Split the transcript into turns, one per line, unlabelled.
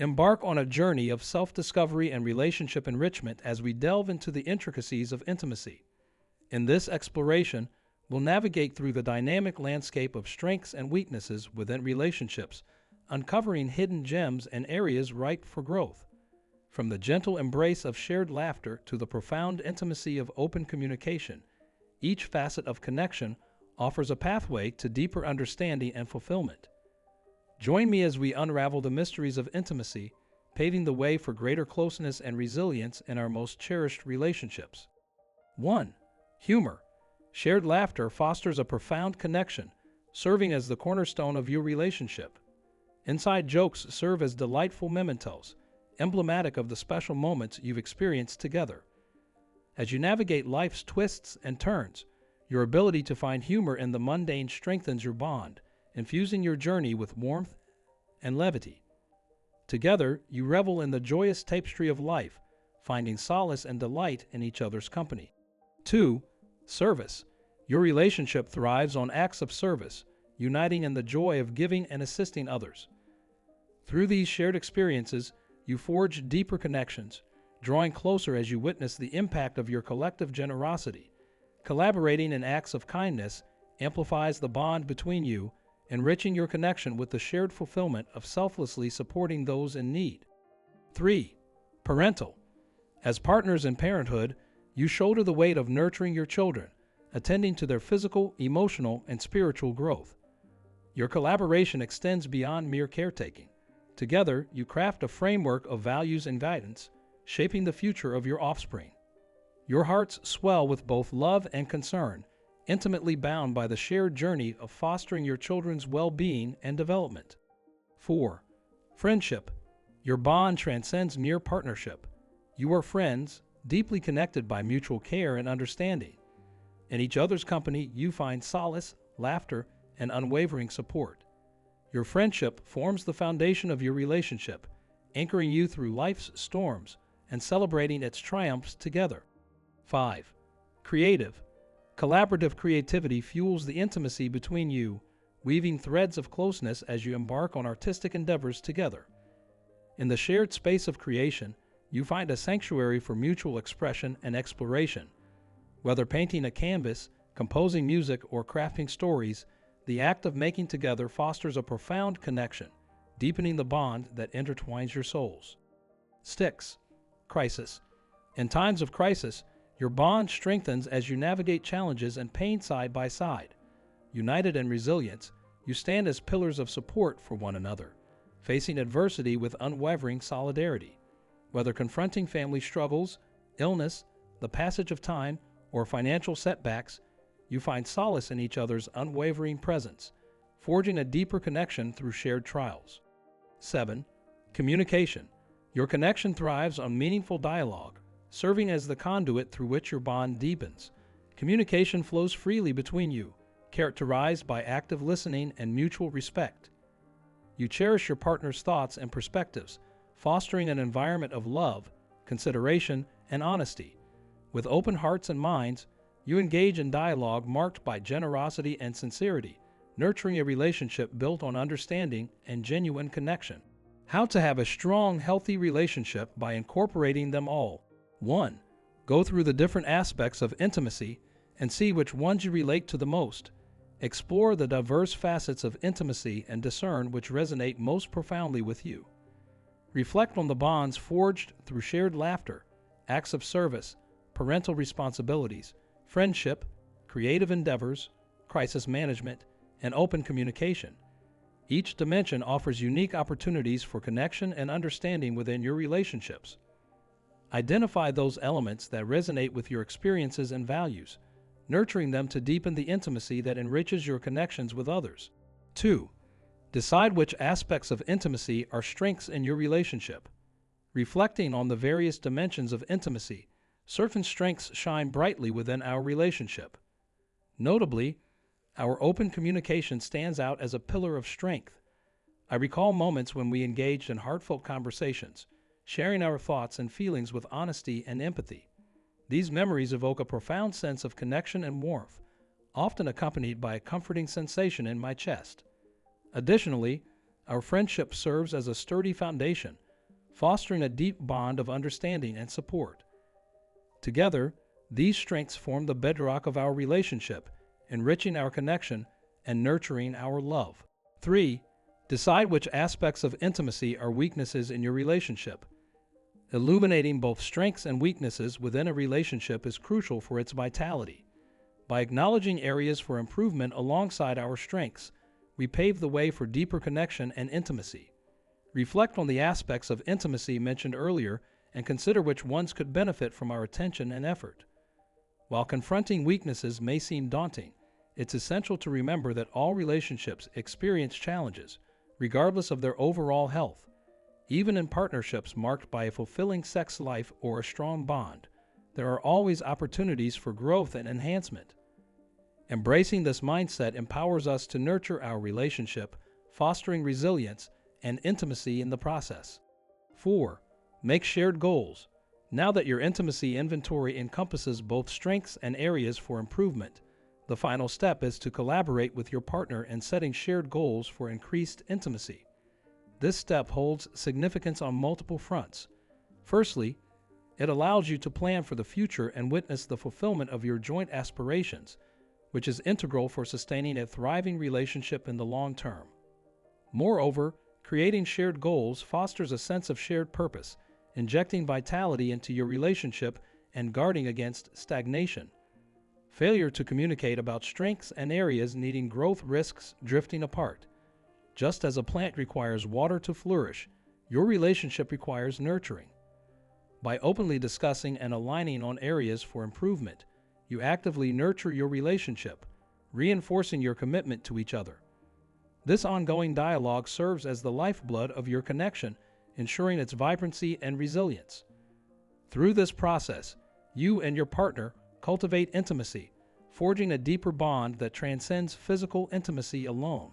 Embark on a journey of self-discovery and relationship enrichment as we delve into the intricacies of intimacy. In this exploration, we'll navigate through the dynamic landscape of strengths and weaknesses within relationships, uncovering hidden gems and areas ripe for growth. From the gentle embrace of shared laughter to the profound intimacy of open communication, each facet of connection offers a pathway to deeper understanding and fulfillment. Join me as we unravel the mysteries of intimacy, paving the way for greater closeness and resilience in our most cherished relationships. 1. Humor. Shared laughter fosters a profound connection, serving as the cornerstone of your relationship. Inside jokes serve as delightful mementos, emblematic of the special moments you've experienced together. As you navigate life's twists and turns, your ability to find humor in the mundane strengthens your bond, infusing your journey with warmth and levity. Together, you revel in the joyous tapestry of life, finding solace and delight in each other's company. 2. Service. Your relationship thrives on acts of service, uniting in the joy of giving and assisting others. Through these shared experiences, you forge deeper connections, drawing closer as you witness the impact of your collective generosity. Collaborating in acts of kindness amplifies the bond between you, enriching your connection with the shared fulfillment of selflessly supporting those in need. 3. Parental. As partners in parenthood, you shoulder the weight of nurturing your children, attending to their physical, emotional, and spiritual growth. Your collaboration extends beyond mere caretaking. Together, you craft a framework of values and guidance, shaping the future of your offspring. Your hearts swell with both love and concern, intimately bound by the shared journey of fostering your children's well-being and development. 4. Friendship. Your bond transcends mere partnership. You are friends, deeply connected by mutual care and understanding. In each other's company, you find solace, laughter, and unwavering support. Your friendship forms the foundation of your relationship, anchoring you through life's storms and celebrating its triumphs together. 5. Creative. Collaborative creativity fuels the intimacy between you, weaving threads of closeness as you embark on artistic endeavors together. In the shared space of creation, you find a sanctuary for mutual expression and exploration. Whether painting a canvas, composing music, or crafting stories, the act of making together fosters a profound connection, deepening the bond that intertwines your souls. 6. Crisis. In times of crisis, your bond strengthens as you navigate challenges and pain side by side. United in resilience, you stand as pillars of support for one another, facing adversity with unwavering solidarity. Whether confronting family struggles, illness, the passage of time, or financial setbacks, you find solace in each other's unwavering presence, forging a deeper connection through shared trials. 7. Communication. Your connection thrives on meaningful dialogue, serving as the conduit through which your bond deepens. Communication flows freely between you, characterized by active listening and mutual respect. You cherish your partner's thoughts and perspectives, fostering an environment of love, consideration, and honesty. With open hearts and minds, you engage in dialogue marked by generosity and sincerity, nurturing a relationship built on understanding and genuine connection. How to have a strong, healthy relationship by incorporating them all. 1. Go through the different aspects of intimacy and see which ones you relate to the most. Explore the diverse facets of intimacy and discern which resonate most profoundly with you. Reflect on the bonds forged through shared laughter, acts of service, parental responsibilities, friendship, creative endeavors, crisis management, and open communication. Each dimension offers unique opportunities for connection and understanding within your relationships. Identify those elements that resonate with your experiences and values, nurturing them to deepen the intimacy that enriches your connections with others. 2. Decide which aspects of intimacy are strengths in your relationship. Reflecting on the various dimensions of intimacy, certain strengths shine brightly within our relationship. Notably, our open communication stands out as a pillar of strength. I recall moments when we engaged in heartfelt conversations, sharing our thoughts and feelings with honesty and empathy. These memories evoke a profound sense of connection and warmth, often accompanied by a comforting sensation in my chest. Additionally, our friendship serves as a sturdy foundation, fostering a deep bond of understanding and support. Together, these strengths form the bedrock of our relationship, enriching our connection and nurturing our love. 3. Decide which aspects of intimacy are weaknesses in your relationship. Illuminating both strengths and weaknesses within a relationship is crucial for its vitality. By acknowledging areas for improvement alongside our strengths, we pave the way for deeper connection and intimacy. Reflect on the aspects of intimacy mentioned earlier and consider which ones could benefit from our attention and effort. While confronting weaknesses may seem daunting, it's essential to remember that all relationships experience challenges, regardless of their overall health. Even in partnerships marked by a fulfilling sex life or a strong bond, there are always opportunities for growth and enhancement. Embracing this mindset empowers us to nurture our relationship, fostering resilience and intimacy in the process. 4. Make shared goals. Now that your intimacy inventory encompasses both strengths and areas for improvement, the final step is to collaborate with your partner in setting shared goals for increased intimacy. This step holds significance on multiple fronts. Firstly, it allows you to plan for the future and witness the fulfillment of your joint aspirations, which is integral for sustaining a thriving relationship in the long term. Moreover, creating shared goals fosters a sense of shared purpose, injecting vitality into your relationship and guarding against stagnation. Failure to communicate about strengths and areas needing growth risks drifting apart. Just as a plant requires water to flourish, your relationship requires nurturing. By openly discussing and aligning on areas for improvement, you actively nurture your relationship, reinforcing your commitment to each other. This ongoing dialogue serves as the lifeblood of your connection, ensuring its vibrancy and resilience. Through this process, you and your partner cultivate intimacy, forging a deeper bond that transcends physical intimacy alone.